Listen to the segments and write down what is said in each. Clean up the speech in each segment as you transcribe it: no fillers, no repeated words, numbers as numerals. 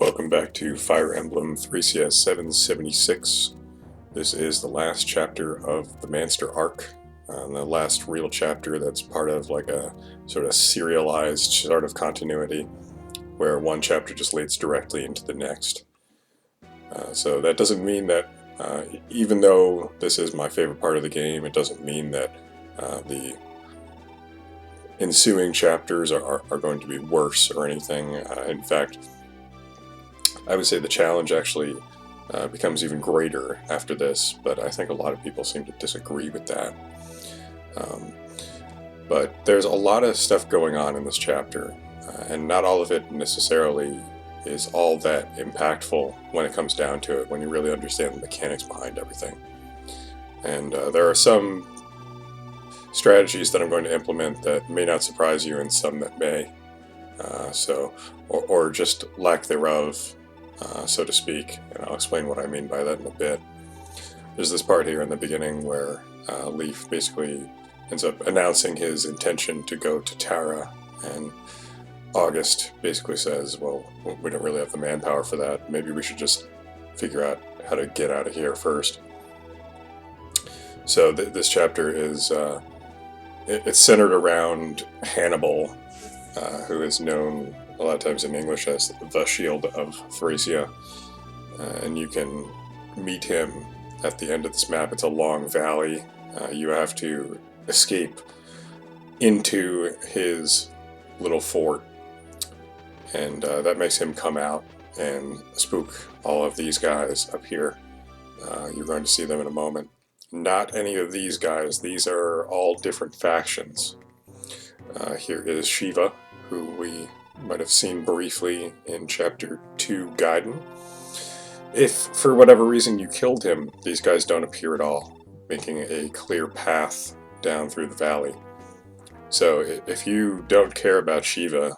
Welcome back to Fire Emblem Thracia 776. This is the last chapter of the Manster arc, the last real chapter that's part of like a sort of serialized sort of continuity, where one chapter just leads directly into the next. So that doesn't mean that, even though this is my favorite part of the game, it doesn't mean that the ensuing chapters are going to be worse or anything. In fact, I would say the challenge actually becomes even greater after this, but I think a lot of people seem to disagree with that. But there's a lot of stuff going on in this chapter, and not all of it necessarily is all that impactful when it comes down to it, when you really understand the mechanics behind everything. And there are some strategies that I'm going to implement that may not surprise you, and some that may. Or just lack thereof, so to speak, and I'll explain what I mean by that in a bit. There's this part here in the beginning where Leaf basically ends up announcing his intention to go to Tara, and August basically says, well, we don't really have the manpower for that, maybe we should just figure out how to get out of here first. So this chapter is, it's centered around Hannibal, who is known a lot of times in English as the Shield of Thracia, and you can meet him at the end of this map. It's a long valley. You have to escape into his little fort, and that makes him come out and spook all of these guys up here. You're going to see them in a moment. Not any of these guys. These are all different factions. Here is Shiva, who we might have seen briefly in Chapter 2 Gaiden. If, for whatever reason, you killed him, these guys don't appear at all, making a clear path down through the valley. So if you don't care about Shiva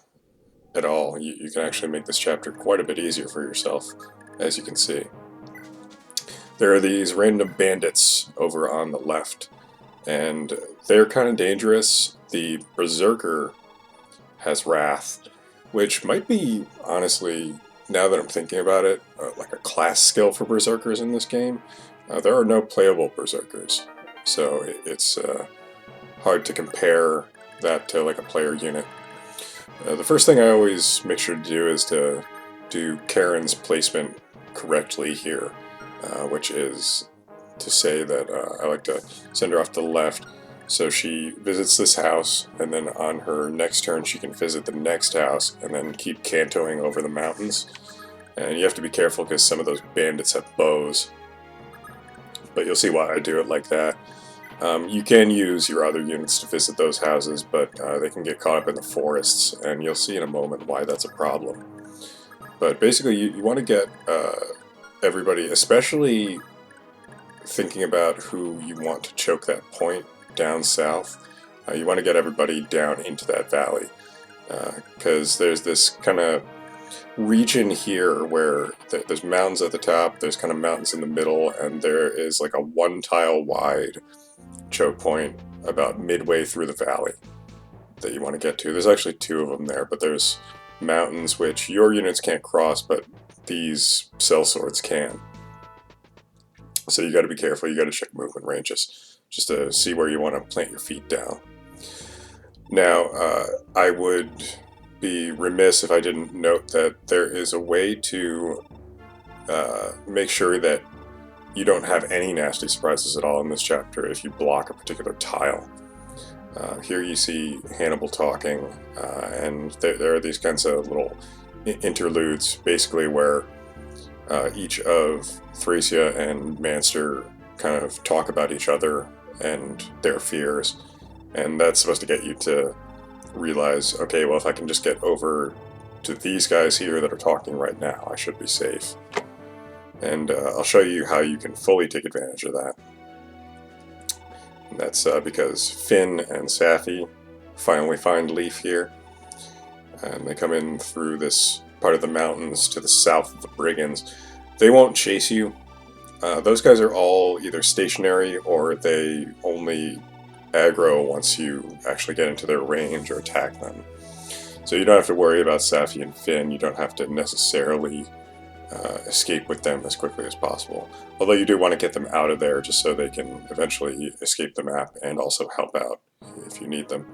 at all, you can actually make this chapter quite a bit easier for yourself, as you can see. There are these random bandits over on the left, and they're kind of dangerous. The Berserker has Wrath, which might be, honestly, now that I'm thinking about it, like a class skill for Berserkers in this game. There are no playable Berserkers, so it's hard to compare that to like a player unit. The first thing I always make sure to do is to do Karen's placement correctly here, which is to say that I like to send her off to the left, so she visits this house, and then on her next turn she can visit the next house, and then keep cantoing over the mountains. And you have to be careful because some of those bandits have bows, but you'll see why I do it like that. You can use your other units to visit those houses, but they can get caught up in the forests, and you'll see in a moment why that's a problem. But basically you want to get everybody, especially thinking about who you want to choke that point down south, you want to get everybody down into that valley, because there's this kind of region here where there's mountains at the top, there's kind of mountains in the middle, and there is like a 1 tile wide choke point about midway through the valley that you want to get to. There's actually 2 of them there, but there's mountains which your units can't cross, but these sellswords can. So you got to be careful, you got to check movement ranges, just to see where you want to plant your feet down. Now, I would be remiss if I didn't note that there is a way to make sure that you don't have any nasty surprises at all in this chapter if you block a particular tile. Here you see Hannibal talking, and there are these kinds of little interludes, basically where each of Thracia and Manster kind of talk about each other and their fears, and that's supposed to get you to realize, okay, well, if I can just get over to these guys here that are talking right now, I should be safe. And I'll show you how you can fully take advantage of that. And that's because Finn and Safi finally find Leaf here, and they come in through this part of the mountains to the south of the Brigands. They won't chase you. Those guys are all either stationary or they only aggro once you actually get into their range or attack them. So you don't have to worry about Safi and Finn. You don't have to necessarily escape with them as quickly as possible. Although you do want to get them out of there just so they can eventually escape the map and also help out if you need them.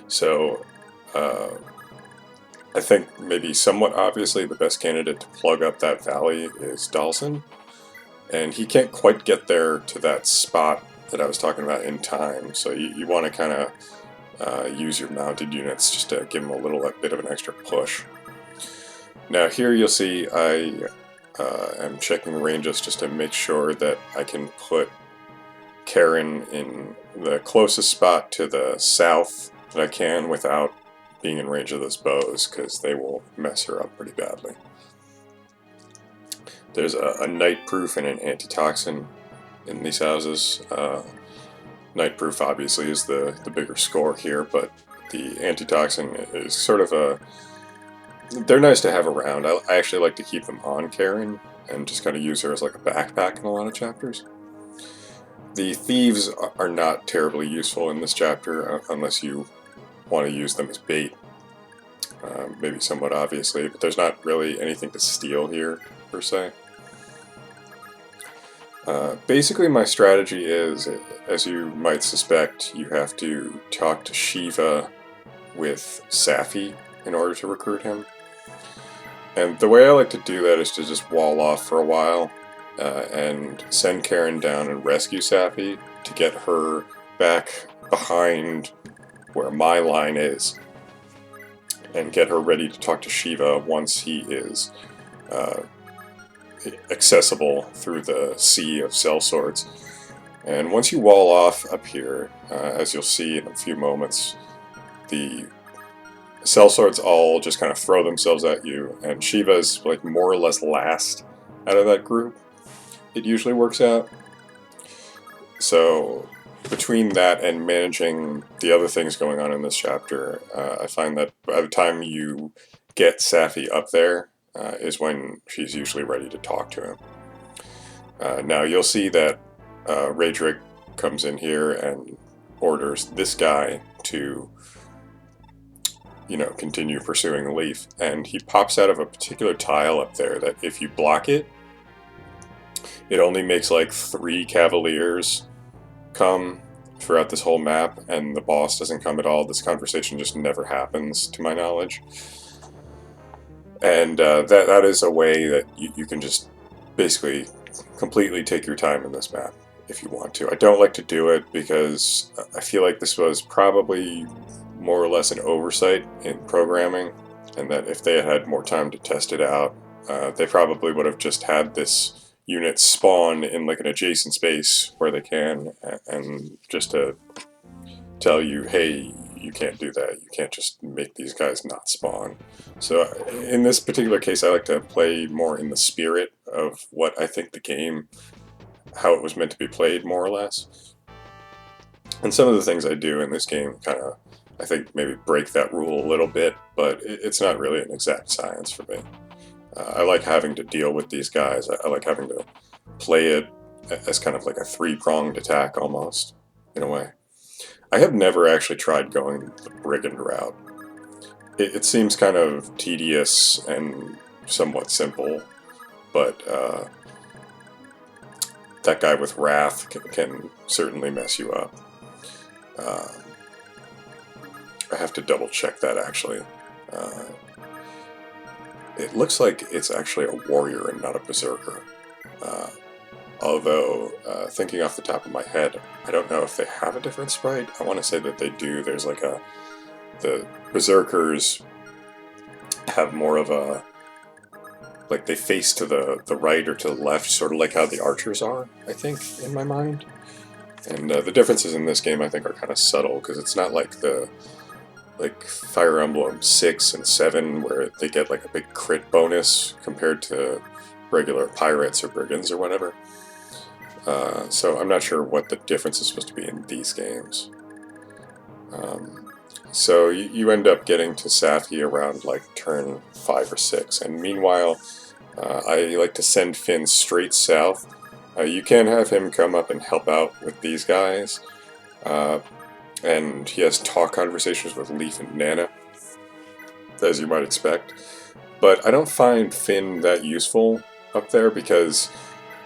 So I think maybe somewhat obviously the best candidate to plug up that valley is Dalsin. And he can't quite get there to that spot that I was talking about in time. So you want to kind of use your mounted units just to give him a little bit of an extra push. Now here you'll see I am checking ranges just to make sure that I can put Karen in the closest spot to the south that I can without being in range of those bows, because they will mess her up pretty badly. There's a night proof and an antitoxin in these houses. Night proof obviously is the bigger score here, but the antitoxin is sort of a... They're nice to have around. I actually like to keep them on Karen and just kind of use her as like a backpack in a lot of chapters. The thieves are not terribly useful in this chapter unless you want to use them as bait. Maybe somewhat obviously, but there's not really anything to steal here per se. Basically my strategy is, as you might suspect, you have to talk to Shiva with Safi in order to recruit him. And the way I like to do that is to just wall off for a while and send Karen down and rescue Safi to get her back behind where my line is and get her ready to talk to Shiva once he is accessible through the sea of sellswords. And once you wall off up here, as you'll see in a few moments, the sellswords all just kind of throw themselves at you, and Shiva's like more or less last out of that group. It usually works out. So between that and managing the other things going on in this chapter, I find that by the time you get Safi up there is when she's usually ready to talk to him. Now you'll see that Raedric comes in here and orders this guy to, you know, continue pursuing Leaf, and he pops out of a particular tile up there that if you block it, it only makes like 3 cavaliers come throughout this whole map, and the boss doesn't come at all. This conversation just never happens, to my knowledge. And that is a way that you can just basically completely take your time in this map if you want to. I don't like to do it because I feel like this was probably more or less an oversight in programming, and that if they had had more time to test it out, they probably would have just had this unit spawn in like an adjacent space where they can, and just to tell you, hey, you can't do that. You can't just make these guys not spawn. So in this particular case, I like to play more in the spirit of what I think the game, how it was meant to be played, more or less. And some of the things I do in this game kind of, I think, maybe break that rule a little bit, but it's not really an exact science for me. I like having to deal with these guys. I like having to play it as kind of like a 3-pronged attack almost, in a way. I have never actually tried going the brigand route. It seems kind of tedious and somewhat simple, but that guy with Wrath can certainly mess you up. I have to double check that actually. It looks like it's actually a warrior and not a berserker. Although, thinking off the top of my head, I don't know if they have a different sprite. I want to say that they do. There's like the berserkers have more of a, like they face to the right or to the left, sort of like how the archers are, I think, in my mind. And the differences in this game, I think, are kind of subtle, because it's not like Fire Emblem 6 and 7, where they get like a big crit bonus compared to regular pirates or brigands or whatever. So I'm not sure what the difference is supposed to be in these games. So you end up getting to Safi around like turn 5 or 6, and meanwhile I like to send Finn straight south. You can have him come up and help out with these guys, and he has talk conversations with Leif and Nana, as you might expect. But I don't find Finn that useful up there because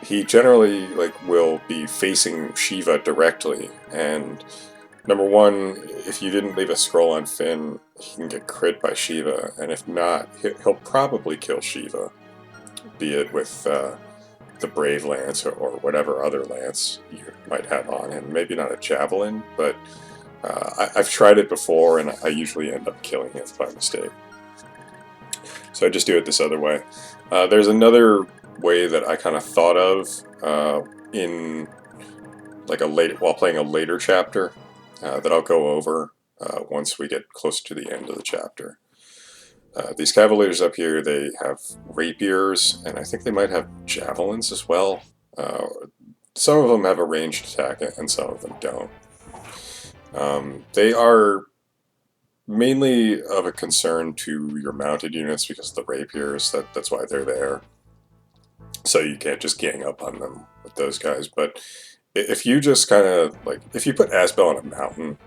he generally will be facing Shiva directly, and number one, if you didn't leave a scroll on Finn, he can get crit by Shiva, and if not, he'll probably kill Shiva, be it with the Brave Lance or whatever other lance you might have on him. Maybe not a Javelin, but I've tried it before, and I usually end up killing it by mistake. So I just do it this other way. There's another way that I kind of thought of in while playing a later chapter that I'll go over once we get closer to the end of the chapter. These cavaliers up here, they have rapiers, and I think they might have javelins as well. Some of them have a ranged attack, and some of them don't. They are mainly of a concern to your mounted units because of the rapiers. That's why they're there. So you can't just gang up on them with those guys. But if you just kind of, if you put Asbel on a mountain,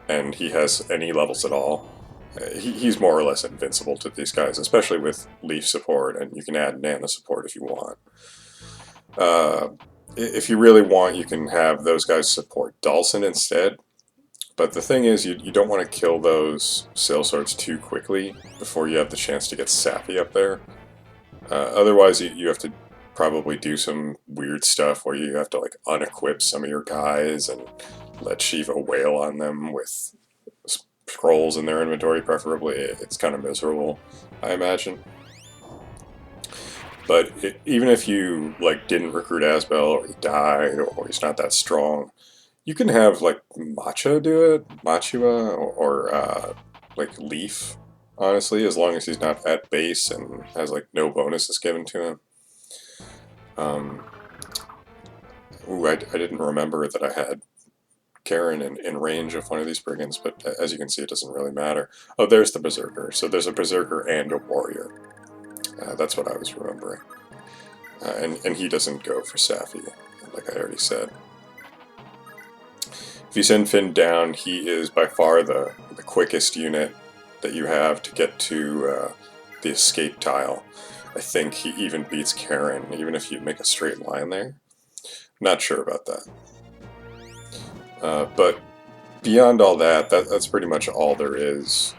and he has any levels at all, he's more or less invincible to these guys, especially with Leaf support, and you can add Nana support if you want. If you really want, you can have those guys support Dalsin instead. But the thing is, you don't want to kill those sellswords too quickly before you have the chance to get Sappy up there. Otherwise, you have to probably do some weird stuff where you have to unequip some of your guys and let Shiva wail on them with scrolls in their inventory, preferably. It's kind of miserable, I imagine. But even if you didn't recruit Asbel, or he died, or he's not that strong, you can have Macha do it, Machua, or Leaf, honestly, as long as he's not at base and has no bonuses given to him. I didn't remember that I had Karen in range of one of these brigands, but as you can see, it doesn't really matter. Oh, there's the Berserker. So there's a Berserker and a Warrior. That's what I was remembering. And he doesn't go for Sappy, like I already said. If you send Finn down, he is by far the quickest unit that you have to get to the escape tile. I think he even beats Karen, even if you make a straight line there. Not sure about that. But beyond all that's pretty much all there is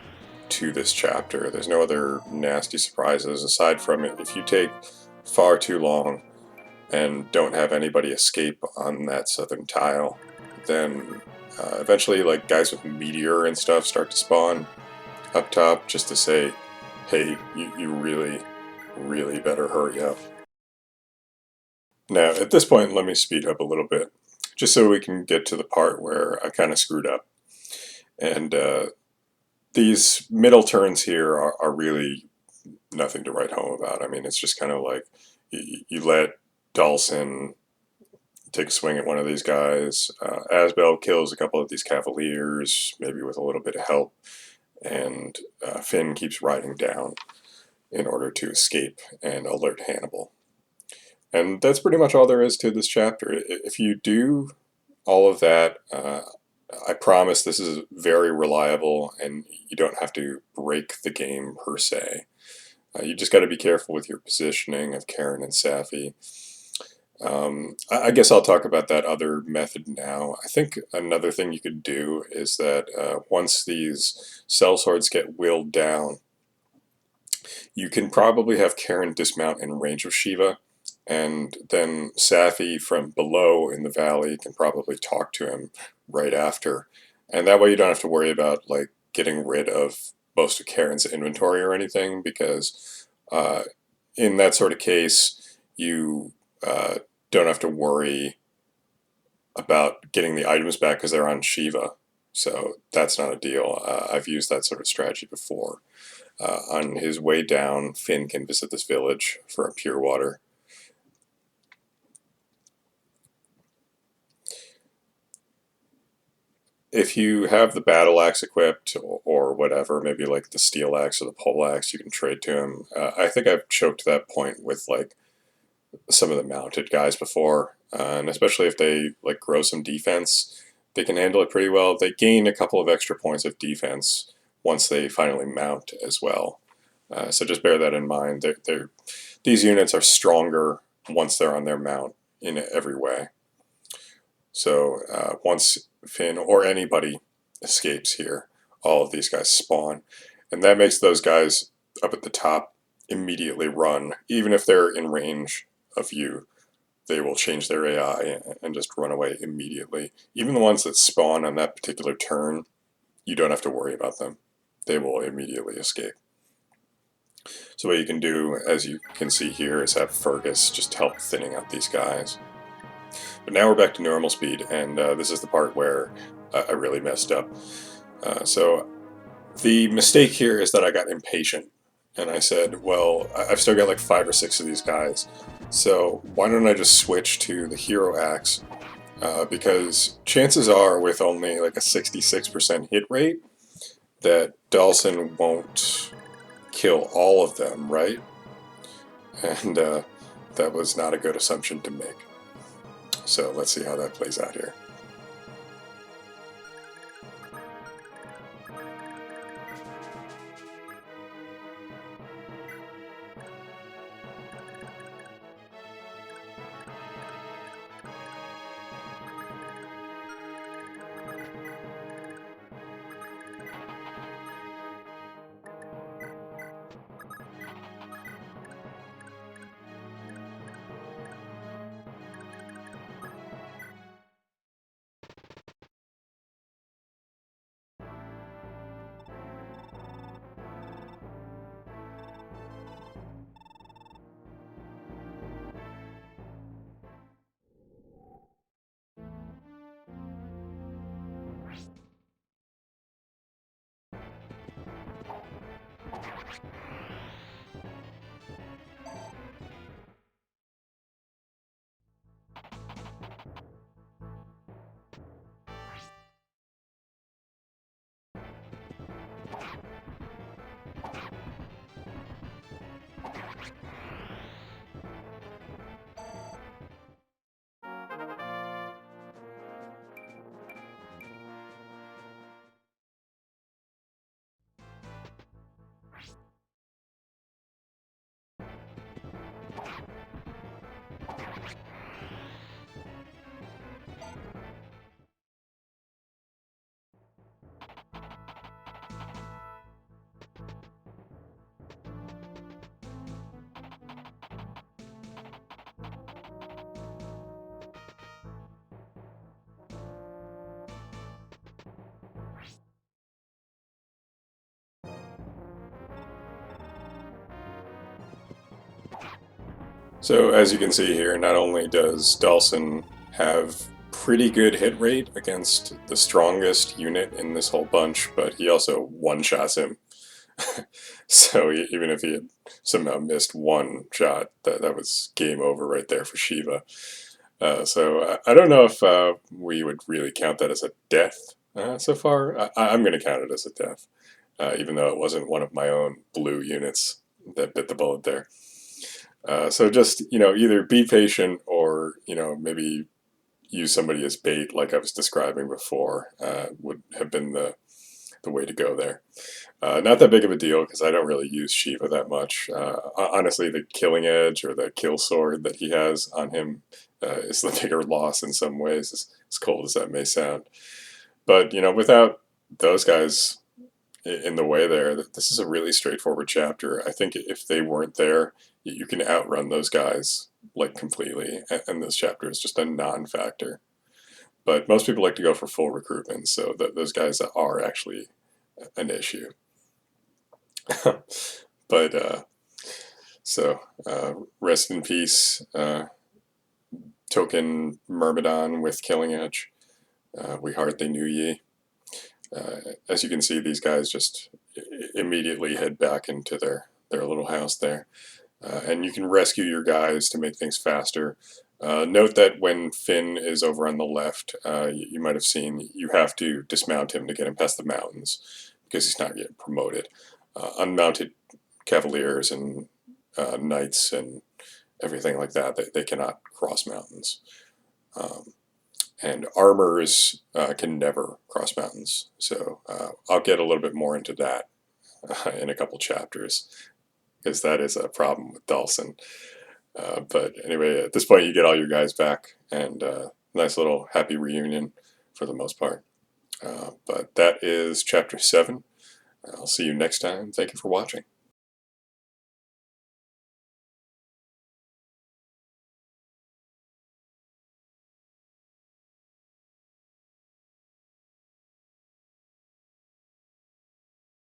to this chapter. There's no other nasty surprises aside from it. If you take far too long and don't have anybody escape on that southern tile, then eventually guys with meteor and stuff start to spawn up top just to say, hey, you really, really better hurry up. Now, at this point, let me speed up a little bit, just so we can get to the part where I kind of screwed up. And these middle turns here are really nothing to write home about. I mean, it's just kind of you let Dalsin take a swing at one of these guys. Asbel kills a couple of these cavaliers, maybe with a little bit of help, and Finn keeps riding down in order to escape and alert Hannibal. And that's pretty much all there is to this chapter. If you do all of that, I promise this is very reliable, and you don't have to break the game per se. You just got to be careful with your positioning of Karen and Sappy. I guess I'll talk about that other method now. I think another thing you could do is that once these sellswords get willed down, you can probably have Karen dismount in range of Shiva, and then Sappy from below in the valley can probably talk to him right after. And that way you don't have to worry about getting rid of most of Karen's inventory or anything, because in that sort of case, you don't have to worry about getting the items back because they're on Shiva. So that's not a deal. I've used that sort of strategy before. On his way down, Finn can visit this village for a pure water. If you have the battle axe equipped or whatever, maybe the steel axe or the pole axe, you can trade to him. I think I've choked that point with some of the mounted guys before, and especially if they grow some defense, they can handle it pretty well. They gain a couple of extra points of defense once they finally mount as well. So just bear that in mind. These units are stronger once they're on their mount in every way. So once Finn or anybody escapes here, all of these guys spawn. And that makes those guys up at the top immediately run. Even if they're in range of you, they will change their AI and just run away immediately. Even the ones that spawn on that particular turn, you don't have to worry about them. They will immediately escape. So what you can do, as you can see here, is have Fergus just help thinning out these guys. But now we're back to normal speed, and this is the part where I really messed up. So the mistake here is that I got impatient, and I said, well, I've still got like 5 or 6 of these guys, so why don't I just switch to the hero axe? Because chances are, with only like a 66% hit rate, that Dhalsim won't kill all of them, right? And that was not a good assumption to make. So let's see how that plays out here. So as you can see here, not only does Dhalsim have pretty good hit rate against the strongest unit in this whole bunch, but he also one-shots him. So even if he had somehow missed one shot, that was game over right there for Shiva. So I don't know if we would really count that as a death so far. I'm going to count it as a death, even though it wasn't one of my own blue units that bit the bullet there. So just, either be patient or, maybe use somebody as bait like I was describing before would have been the way to go there. Not that big of a deal because I don't really use Shiva that much. Honestly, the killing edge or the kill sword that he has on him is the bigger loss in some ways, as cold as that may sound. But, without those guys in the way there, this is a really straightforward chapter. I think if they weren't there, you can outrun those guys like completely, and this chapter is just a non-factor. But most people like to go for full recruitment, so those guys are actually an issue. But rest in peace, token Myrmidon with Killing Edge. We hardly knew ye. As you can see, these guys just immediately head back into their little house there. And you can rescue your guys to make things faster. Note that when Finn is over on the left, you might have seen you have to dismount him to get him past the mountains because he's not yet promoted. Unmounted cavaliers and knights and everything like that, they cannot cross mountains. and armors can never cross mountains. So I'll get a little bit more into that in a couple chapters, because that is a problem with Dhalsim. But anyway, at this point you get all your guys back, and nice little happy reunion for the most part. But that is chapter 7. I'll see you next time. Thank you for watching.